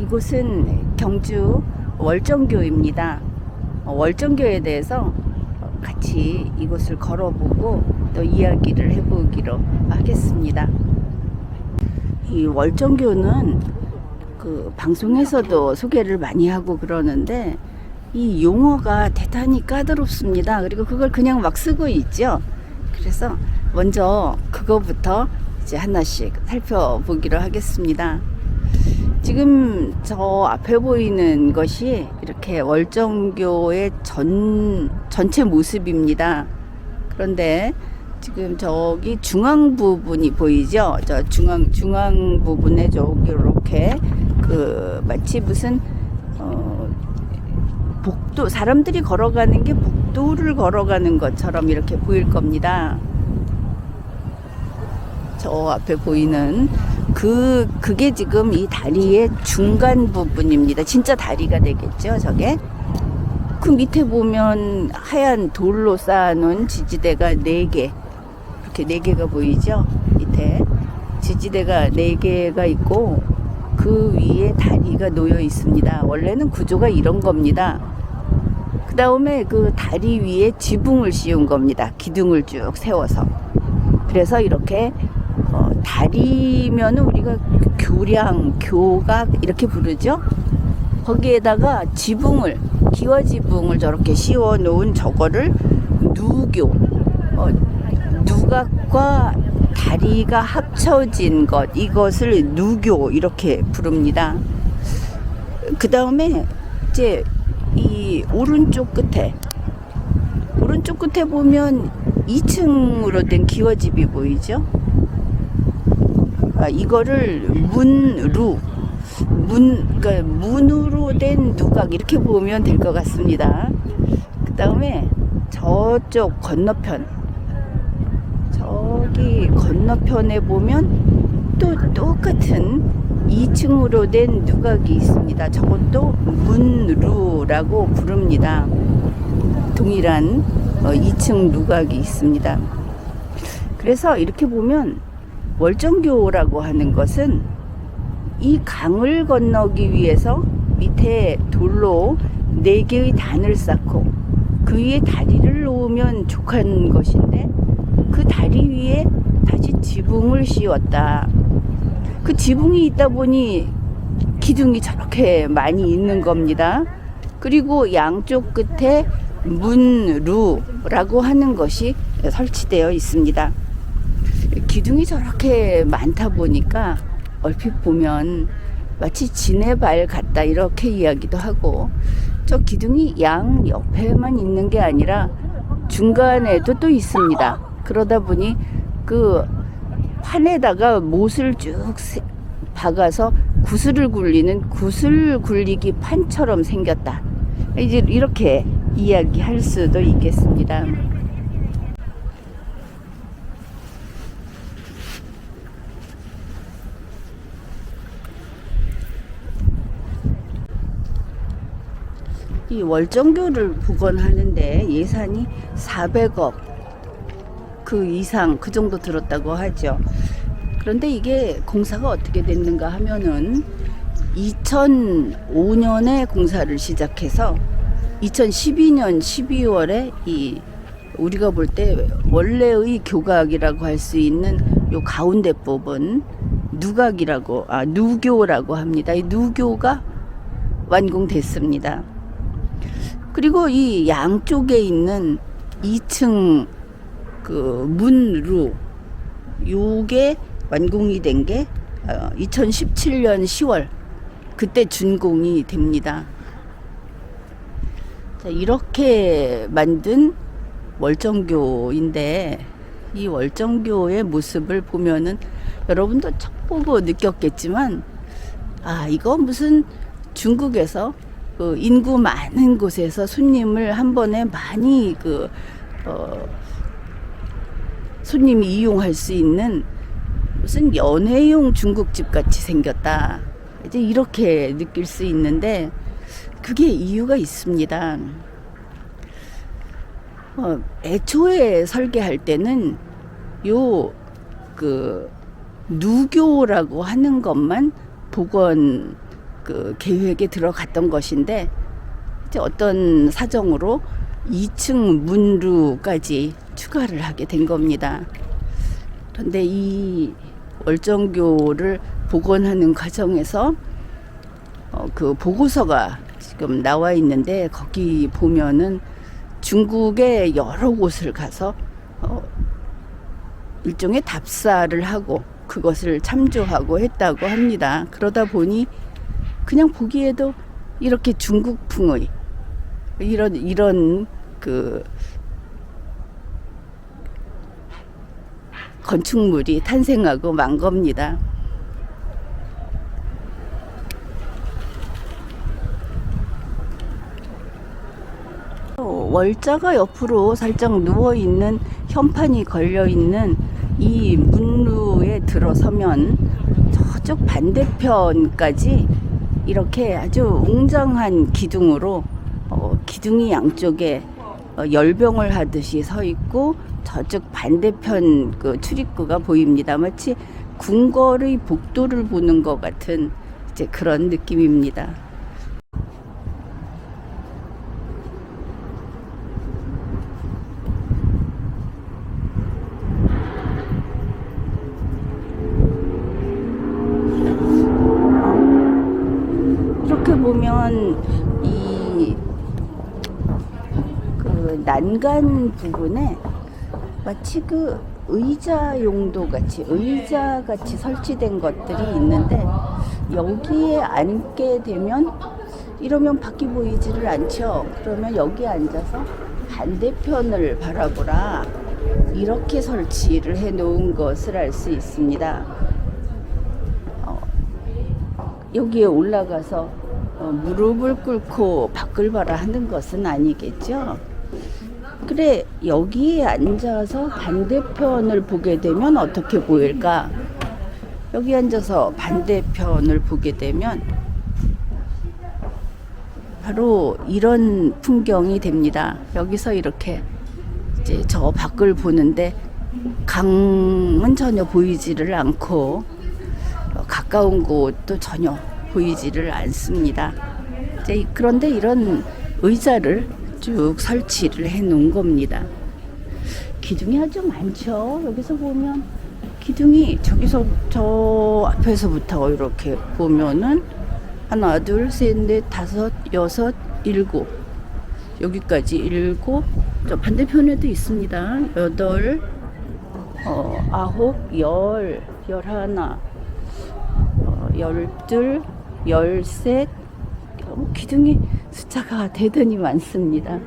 이곳은 경주 월정교입니다. 월정교에 대해서 같이 이곳을 걸어보고 또 이야기를 해보기로 하겠습니다. 이 월정교는 그 방송에서도 소개를 많이 하고 그러는데 이 용어가 대단히 까다롭습니다. 그리고 그걸 그냥 막 쓰고 있죠. 그래서 먼저 그거부터 이제 하나씩 살펴보기로 하겠습니다. 지금 저 앞에 보이는 것이 이렇게 월정교의 전체 모습입니다. 그런데 지금 저기 중앙 부분이 보이죠? 저 중앙 부분에 저기 이렇게 그 마치 무슨 복도, 사람들이 걸어가는 게 복도를 걸어가는 것처럼 이렇게 보일 겁니다. 저 앞에 보이는 그게 지금 이 다리의 중간 부분입니다. 진짜 다리가 되겠죠, 저게? 그 밑에 보면 하얀 돌로 쌓아놓은 지지대가 4개, 이렇게 4개가 보이죠? 밑에 지지대가 4개가 있고 그 위에 다리가 놓여 있습니다. 원래는 구조가 이런 겁니다. 그 다음에 그 다리 위에 지붕을 씌운 겁니다. 기둥을 쭉 세워서. 그래서 이렇게 다리면은 우리가 교량, 교각 이렇게 부르죠. 거기에다가 지붕을, 기와지붕을 저렇게 씌워 놓은 저거를 누교, 누각과 다리가 합쳐진 것, 이것을 누교 이렇게 부릅니다. 그 다음에 이제 이 오른쪽 끝에 보면 2층으로 된 기와집이 보이죠? 이거를 그러니까 문으로 된 누각 이렇게 보면 될 것 같습니다. 그 다음에 저쪽 건너편, 저기 건너편에 보면 또 똑같은 2층으로 된 누각이 있습니다. 저것도 문루라고 부릅니다. 동일한 2층 누각이 있습니다. 그래서 이렇게 보면 월정교라고 하는 것은 이 강을 건너기 위해서 밑에 돌로 4개의 단을 쌓고 그 위에 다리를 놓으면 족한 것인데 그 다리 위에 다시 지붕을 씌웠다. 그 지붕이 있다 보니 기둥이 저렇게 많이 있는 겁니다. 그리고 양쪽 끝에 문루라고 하는 것이 설치되어 있습니다. 기둥이 저렇게 많다 보니까 얼핏 보면 마치 지네발 같다 이렇게 이야기도 하고, 저 기둥이 양 옆에만 있는 게 아니라 중간에도 또 있습니다. 그러다 보니 그 판에다가 못을 쭉 박아서 구슬을 굴리는 구슬 굴리기 판처럼 생겼다. 이제 이렇게 이야기할 수도 있겠습니다. 이 월정교를 복원하는데 예산이 400억 그 이상 그 정도 들었다고 하죠. 그런데 이게 공사가 어떻게 됐는가 하면은 2005년에 공사를 시작해서 2012년 12월에 이 우리가 볼 때 원래의 교각이라고 할 수 있는 요 가운데 부분 누교라고 합니다. 이 누교가 완공됐습니다. 그리고 이 양쪽에 있는 2층 그 문루 요게 완공이 된 게 2017년 10월 그때 준공이 됩니다. 자, 이렇게 만든 월정교인데 이 월정교의 모습을 보면은 여러분도 첫 보고 느꼈겠지만 이거 무슨 중국에서 그 인구 많은 곳에서 손님을 한 번에 많이 손님이 이용할 수 있는 무슨 연회용 중국집 같이 생겼다. 이제 이렇게 느낄 수 있는데 그게 이유가 있습니다. 애초에 설계할 때는 누교라고 하는 것만 복원 그 계획에 들어갔던 것인데 이제 어떤 사정으로 2층 문루까지 추가를 하게 된 겁니다. 그런데 이 월정교를 복원하는 과정에서 그 보고서가 지금 나와 있는데 거기 보면은 중국의 여러 곳을 가서 일종의 답사를 하고 그것을 참조하고 했다고 합니다. 그러다 보니 그냥 보기에도 이렇게 중국풍의 이런 그 건축물이 탄생하고 만 겁니다. 월자가 옆으로 살짝 누워있는 현판이 걸려있는 이 문루에 들어서면 저쪽 반대편까지 이렇게 아주 웅장한 기둥으로 기둥이 양쪽에 열병을 하듯이 서 있고 저쪽 반대편 그 출입구가 보입니다. 마치 궁궐의 복도를 보는 것 같은 이제 그런 느낌입니다. 이렇게 보면 그 난간 부분에 마치 그 의자 용도 같이 의자 같이 설치된 것들이 있는데 여기에 앉게 되면 이러면 밖이 보이지를 않죠. 그러면 여기에 앉아서 반대편을 바라보라 이렇게 설치를 해 놓은 것을 알 수 있습니다. 여기에 올라가서 무릎을 꿇고 밖을 봐라 하는 것은 아니겠죠. 그래, 여기에 앉아서 반대편을 보게 되면 어떻게 보일까? 여기 앉아서 반대편을 보게 되면 바로 이런 풍경이 됩니다. 여기서 이렇게 이제 저 밖을 보는데 강은 전혀 보이지를 않고 가까운 곳도 전혀 보이지를 않습니다. 이제 그런데 이런 의자를 쭉 설치를 해 놓은 겁니다. 기둥이 아주 많죠. 여기서 보면 기둥이 저기서 저 앞에서부터 이렇게 보면은 하나, 둘, 셋, 넷, 다섯, 여섯, 일곱 여기까지 일곱. 저 반대편에도 있습니다. 여덟, 아홉, 열, 열하나, 열둘, 열셋. 기둥이 숫자가 대단히 많습니다.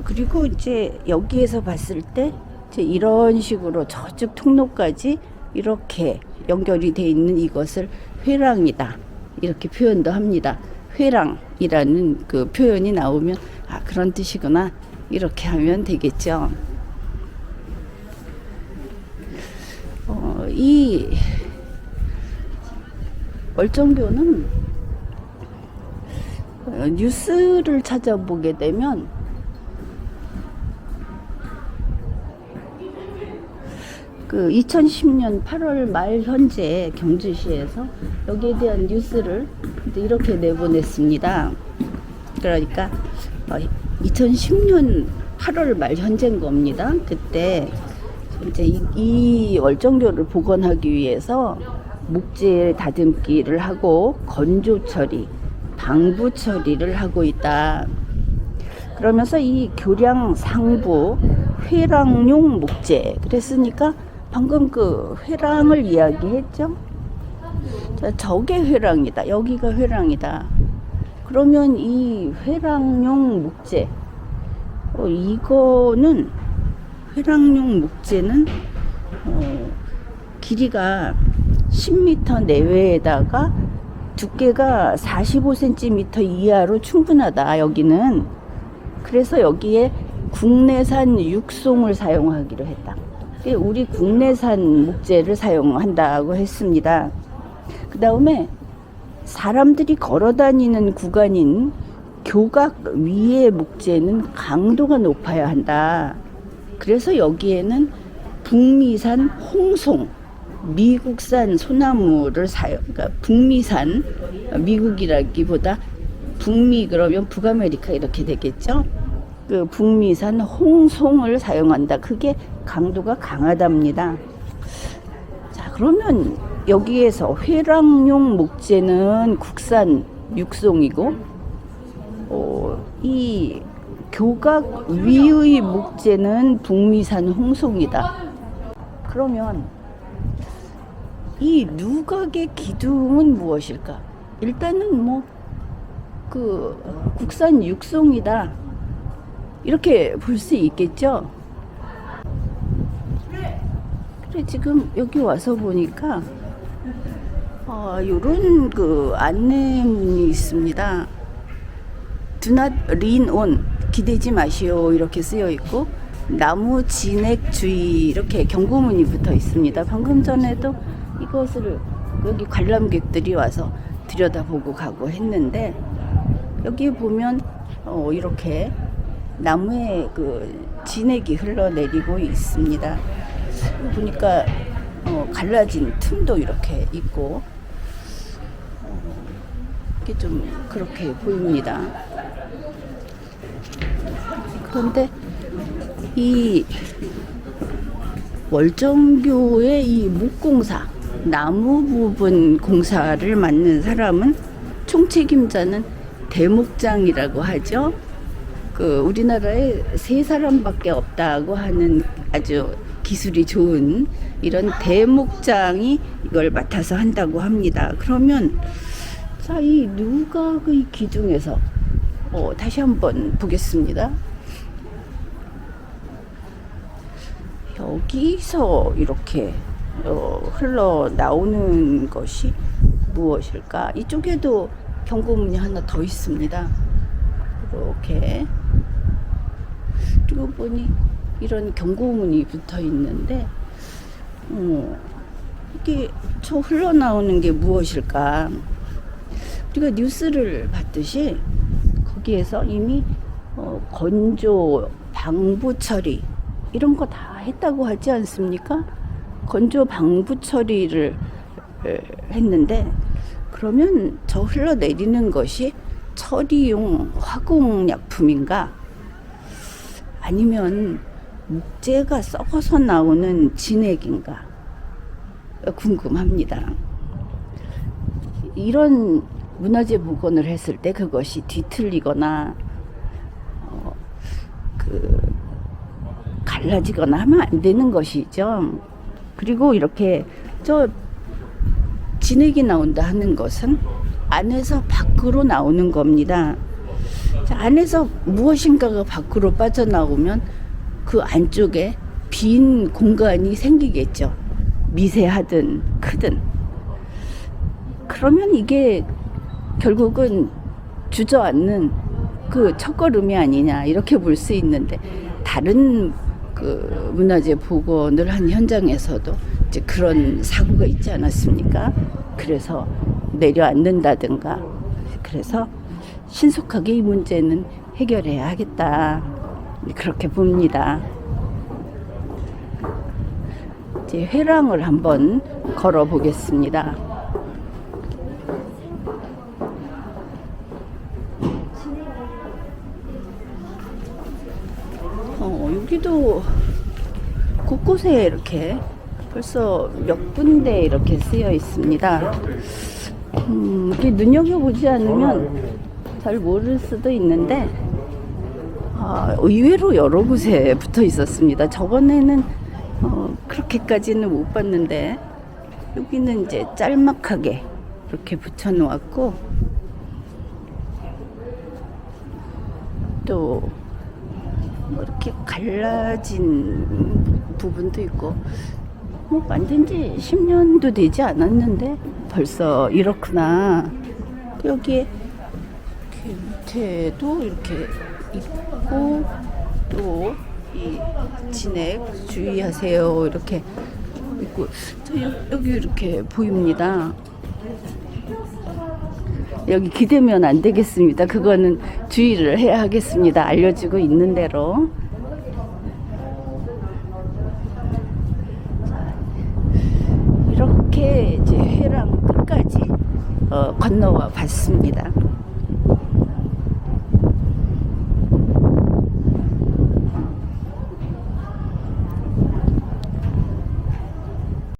그리고 이제 여기에서 봤을 때 이제 이런 식으로 저쪽 통로까지 이렇게 연결이 돼 있는 이것을 회랑이다 이렇게 표현도 합니다. 회랑이라는 그 표현이 나오면 아, 그런 뜻이구나 이렇게 하면 되겠죠. 이 월정교는 뉴스를 찾아보게 되면 그 2010년 8월 말 현재 경주시에서 여기에 대한 뉴스를 이렇게 내보냈습니다. 그러니까 2010년 8월 말 현재인 겁니다. 그때 이제 이 월정교를 복원하기 위해서 목재 다듬기를 하고 건조 처리, 방부 처리를 하고 있다. 그러면서 이 교량 상부 회랑용 목재 그랬으니까 방금 그 회랑을 이야기했죠. 자, 저게 회랑이다. 여기가 회랑이다. 그러면 이 회랑용 목재 이거는 회랑용 목재는 길이가 10m 내외에다가 두께가 45cm 이하로 충분하다. 여기는 그래서 여기에 국내산 육송을 사용하기로 했다. 우리 국내산 목재를 사용한다고 했습니다. 그 다음에 사람들이 걸어다니는 구간인 교각 위의 목재는 강도가 높아야 한다. 그래서 여기에는 북미산 홍송 미국산 소나무를 그러니까 북미산, 미국이라기보다 북미 그러면 북아메리카 이렇게 되겠죠. 그 북미산 홍송을 사용한다. 그게 강도가 강하답니다. 자, 그러면 여기에서 회랑용 목재는 국산 육송이고, 이 교각 위의 목재는 북미산 홍송이다. 그러면 이 누각의 기둥은 무엇일까? 일단은 뭐 그 국산 육송이다 이렇게 볼 수 있겠죠. 그래, 지금 여기 와서 보니까 요런 그 안내문이 있습니다. Do not lean on, 기대지 마시오 이렇게 쓰여 있고, 나무 진액 주의 이렇게 경고문이 붙어 있습니다. 방금 전에도 이것을 여기 관람객들이 와서 들여다보고 가고 했는데, 여기 보면 이렇게 나무에 그 진액이 흘러내리고 있습니다. 보니까 갈라진 틈도 이렇게 있고, 이게 좀 그렇게 보입니다. 그런데 이 월정교의 이 목공사, 나무 부분 공사를 맡는 사람은 총책임자는 대목장이라고 하죠. 그 우리나라에 3사람밖에 없다고 하는 아주 기술이 좋은 이런 대목장이 이걸 맡아서 한다고 합니다. 그러면 자, 이 누각의 기둥에서 다시 한번 보겠습니다. 여기서 이렇게 흘러나오는 것이 무엇일까? 이쪽에도 경고문이 하나 더 있습니다. 이렇게. 그리고 보니 이런 경고문이 붙어 있는데, 이게 저 흘러나오는 게 무엇일까? 우리가 뉴스를 봤듯이 거기에서 이미 건조, 방부 처리 이런 거 다 했다고 하지 않습니까? 건조, 방부 처리를 했는데, 그러면 저 흘러내리는 것이 처리용 화공약품인가? 아니면 목재가 썩어서 나오는 진액인가? 궁금합니다. 이런 문화재 복원을 했을 때 그것이 뒤틀리거나 갈라지거나 하면 안 되는 것이죠. 그리고 이렇게 저 진액이 나온다 하는 것은 안에서 밖으로 나오는 겁니다. 자, 안에서 무엇인가가 밖으로 빠져나오면 그 안쪽에 빈 공간이 생기겠죠. 미세하든 크든. 그러면 이게 결국은 주저앉는 그 첫걸음이 아니냐 이렇게 볼 수 있는데, 다른 그 문화재 복원을 한 현장에서도 이제 그런 사고가 있지 않았습니까? 그래서 내려앉는다든가. 그래서 신속하게 이 문제는 해결해야 하겠다 그렇게 봅니다. 이제 회랑을 한번 걸어 보겠습니다. 여기도 곳곳에 이렇게 벌써 몇 군데 이렇게 쓰여 있습니다. 이렇게 눈여겨보지 않으면 잘 모를 수도 있는데, 의외로 여러 곳에 붙어 있었습니다. 저번에는 그렇게까지는 못 봤는데, 여기는 이제 짤막하게 이렇게 붙여 놓았고, 또 이렇게 갈라진 부분도 있고, 뭐 만든 지 10년도 되지 않았는데 벌써 이렇구나. 여기에 밑에도 이렇게 있고, 또 이 진액 주의하세요 이렇게 있고, 여기 이렇게 보입니다. 여기 기대면 안 되겠습니다. 그거는 주의를 해야 하겠습니다. 알려주고 있는 대로. 그렇게 이제 회랑 끝까지 건너와 봤습니다.